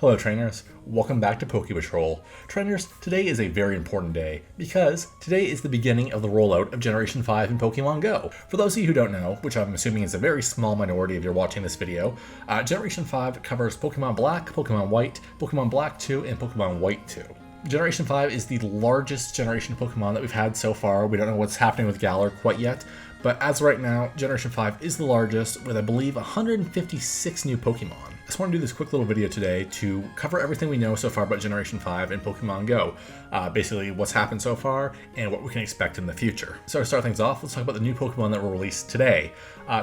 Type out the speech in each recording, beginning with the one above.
Hello trainers, welcome back to Poke Patrol. Trainers, today is a very important day because today is the beginning of the rollout of Generation 5 in Pokemon GO. For those of you who don't know, which I'm assuming is a very small minority if you're watching this video, Generation 5 covers Pokemon Black, Pokemon White, Pokemon Black 2, and Pokemon White 2. Generation 5 is the largest generation of Pokemon that we've had so far. We don't know what's happening with Galar quite yet, but as of right now, Generation 5 is the largest with, I believe, 156 new Pokemon. I just want to do this quick little video today to cover everything we know so far about Generation 5 and Pokemon GO. Basically what's happened so far and what we can expect in the future. So to start things off, let's talk about the new Pokemon that were released today.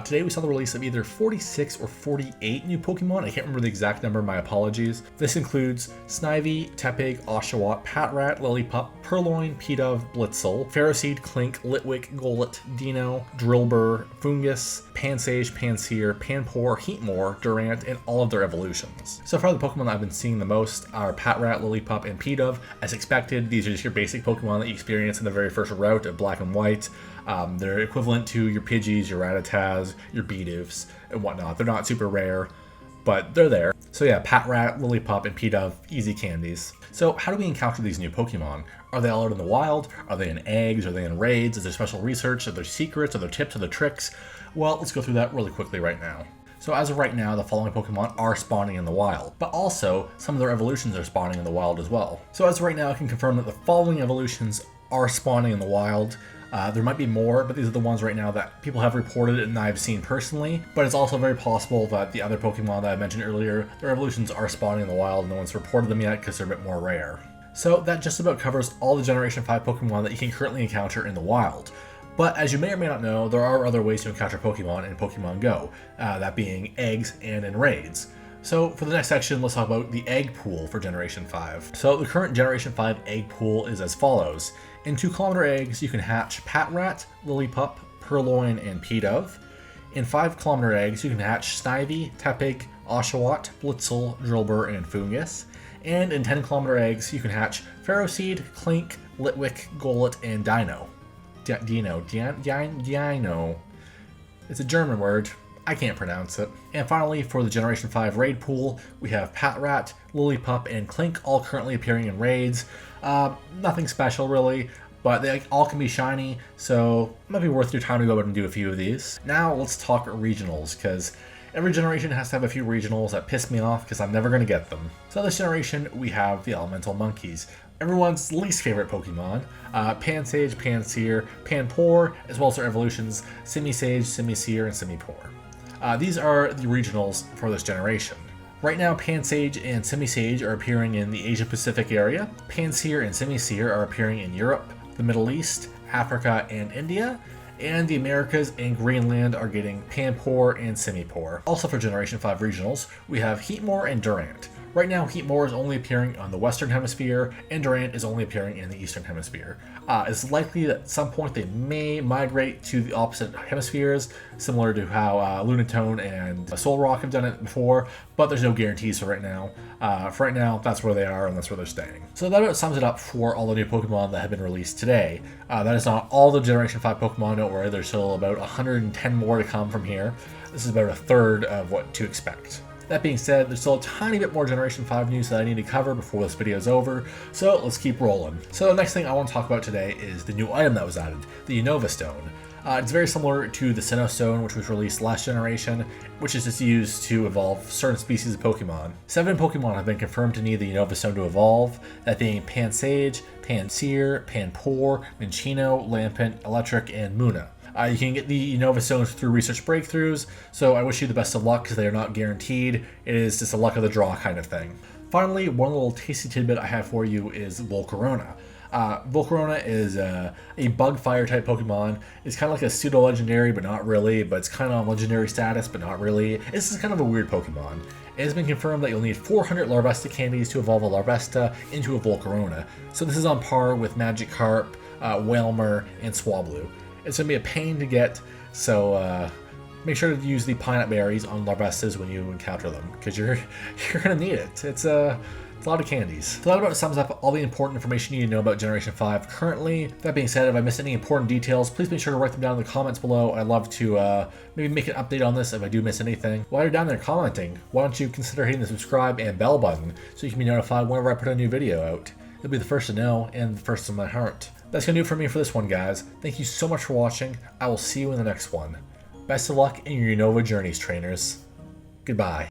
Today we saw the release of either 46 or 48 new Pokemon. I can't remember the exact number, my apologies. This includes Snivy, Tepig, Oshawott, Patrat, Lillipup, Purloin, Pidove, Blitzel, Ferroseed, Clink, Litwick, Golett, Dino, Drillbur, Fungus, Pansage, Pansear, Panpour, Heatmor, Durant, and all of their evolutions. So far the Pokemon that I've been seeing the most are Patrat, Lillipup, and Pidove. As expected, these are just your basic Pokemon that you experience in the very first route of Black and White. They're equivalent to your Pidgeys, your Rattatas, your Bidooves, and whatnot. They're not super rare, but they're there. So yeah, Patrat, Lillipup, and Pidove, easy candies. So how do we encounter these new Pokemon? Are they all out in the wild? Are they in eggs? Are they in raids? Is there special research? Are there secrets? Are there tips? Are there tricks? Well, let's go through that really quickly right now. So as of right now, the following Pokemon are spawning in the wild, but also some of their evolutions are spawning in the wild as well. So as of right now, I can confirm that the following evolutions are spawning in the wild. There might be more, but these are the ones right now that people have reported and I've seen personally. But it's also very possible that the other Pokemon that I mentioned earlier, their evolutions are spawning in the wild. No one's reported them yet because they're a bit more rare. So that just about covers all the Generation 5 Pokemon that you can currently encounter in the wild. But as you may or may not know, there are other ways to encounter Pokemon in Pokemon GO, that being eggs and in raids. So for the next section, let's talk about the egg pool for Generation 5. So the current Generation 5 egg pool is as follows. In 2-kilometer eggs, you can hatch Patrat, Lillipup, Purloin, and Pidove. In 5-kilometer eggs, you can hatch Snivy, Tepig, Oshawott, Blitzel, Drillbur, and Fungus. And in 10-kilometer eggs, you can hatch Ferroseed, Clink, Litwick, Golett, and Dino. Dino. It's a German word. I can't pronounce it. And finally, for the Generation 5 raid pool, we have Patrat, Lillipup, and Clink all currently appearing in raids. Nothing special really, but they all can be shiny, so it might be worth your time to go out and do a few of these. Now let's talk regionals, because every generation has to have a few regionals that piss me off because I'm never going to get them. So this generation, we have the Elemental Monkeys. Everyone's least favorite Pokemon, Pansage, Pansear, Panpour, as well as their evolutions, Simisage, Simisear, and Simipour. These are the regionals for this generation. Right now, Pansage and Simisage are appearing in the Asia-Pacific area. Pansear and Simisear are appearing in Europe, the Middle East, Africa, and India. And the Americas and Greenland are getting Panpour and Simipour. Also for Generation 5 regionals, we have Heatmor and Durant. Right now, Heatmor is only appearing on the Western Hemisphere, and Durant is only appearing in the Eastern Hemisphere. It's likely that at some point they may migrate to the opposite hemispheres, similar to how Lunatone and Solrock have done it before, but there's no guarantees for right now. For right now, that's where they are, and that's where they're staying. So that about sums it up for all the new Pokemon that have been released today. That is not all the Generation 5 Pokemon, don't worry, there's still about 110 more to come from here. This is about a third of what to expect. That being said, there's still a tiny bit more Generation 5 news that I need to cover before this video is over, so let's keep rolling. So the next thing I want to talk about today is the new item that was added, the Unova Stone. It's very similar to the Sinnoh Stone, which was released last generation, which is just used to evolve certain species of Pokemon. 7 Pokemon have been confirmed to need the Unova Stone to evolve, that being Pansage, Pansear, Panpour, Minccino, Lampent, Electric, and Munna. You can get the Unova Stones through research breakthroughs, so I wish you the best of luck because they are not guaranteed. It is just a luck of the draw kind of thing. Finally, one little tasty tidbit I have for you is Volcarona. Volcarona is a bug fire type Pokemon. It's kind of like a pseudo legendary, but not really, but it's kind of on legendary status, but not really. This is kind of a weird Pokemon. It has been confirmed that you'll need 400 Larvesta candies to evolve a Larvesta into a Volcarona. So this is on par with Magikarp, Wailmer, and Swablu. It's going to be a pain to get, so make sure to use the pineapple berries on Larvestas when you encounter them, because you're going to need it. It's It's a lot of candies. So that about sums up all the important information you need to know about Generation 5 currently. That being said, if I missed any important details, please make sure to write them down in the comments below. I'd love to maybe make an update on this if I do miss anything. While you're down there commenting, why don't you consider hitting the subscribe and bell button so you can be notified whenever I put a new video out. You'll be the first to know and the first in my heart. That's gonna do it for me for this one, guys. Thank you so much for watching. I will see you in the next one. Best of luck in your Unova journeys, trainers. Goodbye.